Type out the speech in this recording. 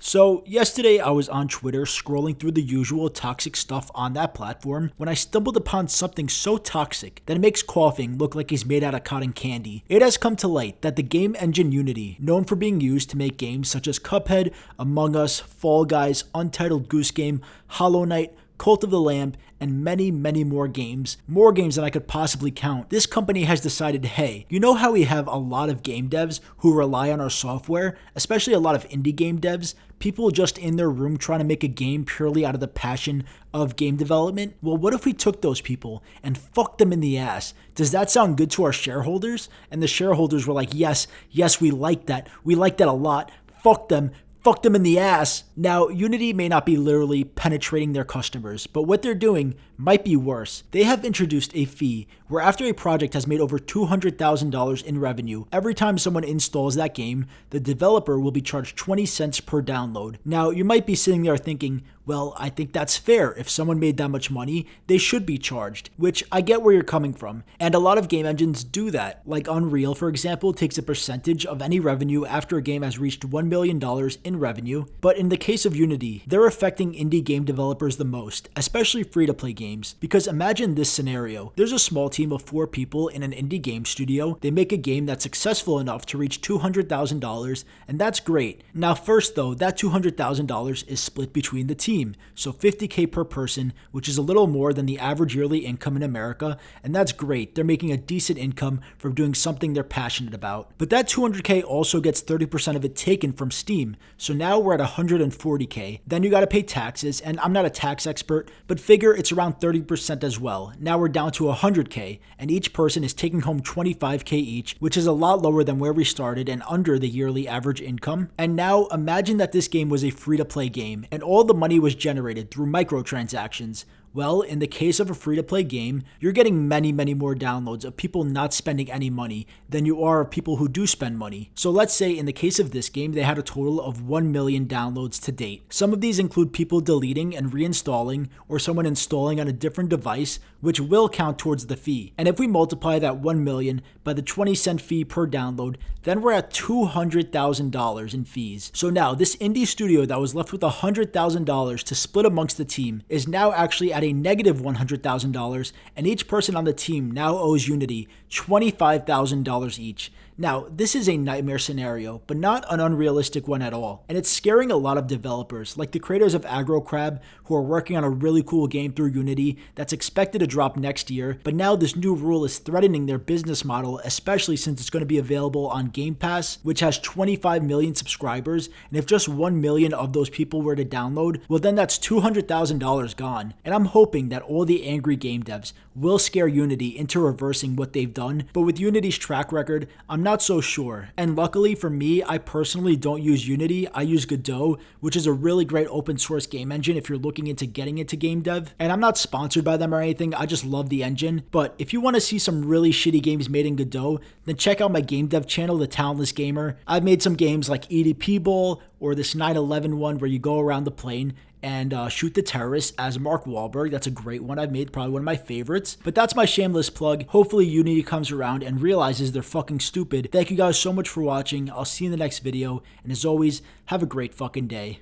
So yesterday I was on Twitter scrolling through the usual toxic stuff on that platform when I stumbled upon something so toxic that it makes coughing look like he's made out of cotton candy. It has come to light that the game engine Unity, known for being used to make games such as Cuphead, Among Us, Fall Guys, Untitled Goose Game, Hollow Knight, Cult of the Lamb, and many more games than I could possibly count. This company has decided, hey, you know how we have a lot of game devs who rely on our software, especially a lot of indie game devs, people just in their room trying to make a game purely out of the passion of game development? Well, what if we took those people and fucked them in the ass? Does that sound good to our shareholders? And the shareholders were like, yes, we like that. We like that a lot. Fuck them in the ass. Now, Unity may not be literally penetrating their customers, but what they're doing might be worse. They have introduced a fee where after a project has made over $200,000 in revenue, every time someone installs that game, the developer will be charged 20 cents per download. Now, you might be sitting there thinking, well, I think that's fair. If someone made that much money, they should be charged, which I get where you're coming from. And a lot of game engines do that. Like Unreal, for example, takes a percentage of any revenue after a game has reached $1 million in revenue. But in the case of Unity, they're affecting indie game developers the most, especially free-to-play games. Because imagine this scenario. There's a small team of 4 people in an indie game studio. They make a game that's successful enough to reach $200,000, and that's great. Now first though, that $200,000 is split between the team. So $50K per person, which is a little more than the average yearly income in America, and that's great. They're making a decent income from doing something they're passionate about. But that $200K also gets 30% of it taken from Steam. So now we're at $140K. Then you gotta pay taxes, and I'm not a tax expert, but figure it's around 30% as well. Now we're down to $100K, and each person is taking home $25K each, which is a lot lower than where we started and under the yearly average income. And now imagine that this game was a free-to-play game, and all the money was generated through microtransactions. Well, in the case of a free-to-play game, you're getting many more downloads of people not spending any money than you are of people who do spend money. So let's say in the case of this game, they had a total of 1 million downloads to date. Some of these include people deleting and reinstalling, or someone installing on a different device, which will count towards the fee. And if we multiply that 1 million by the 20-cent fee per download, then we're at $200,000 in fees. So now this indie studio that was left with $100,000 to split amongst the team is now actually at a negative $100,000, and each person on the team now owes Unity $25,000 each. Now, this is a nightmare scenario, but not an unrealistic one at all, and it's scaring a lot of developers, like the creators of Aggro Crab, who are working on a really cool game through Unity that's expected to drop next year, but now this new rule is threatening their business model, especially since it's going to be available on Game Pass, which has 25 million subscribers, and if just 1 million of those people were to download, well then that's $200,000 gone. And I'm hoping that all the angry game devs will scare Unity into reversing what they've done, but with Unity's track record, I'm not so sure. And luckily for me, I personally don't use Unity, I use Godot, which is a really great open source game engine if you're looking into getting into game dev. And I'm not sponsored by them or anything, I just love the engine. But if you want to see some really shitty games made in Godot, then check out my game dev channel, The Talentless Gamer. I've made some games like EDP Bowl, or this 9/11 one where you go around the plane and shoot the terrorists as Mark Wahlberg. That's a great one I've made, probably one of my favorites. But that's my shameless plug. Hopefully Unity comes around and realizes they're fucking stupid. Thank you guys so much for watching. I'll see you in the next video. And as always, have a great fucking day.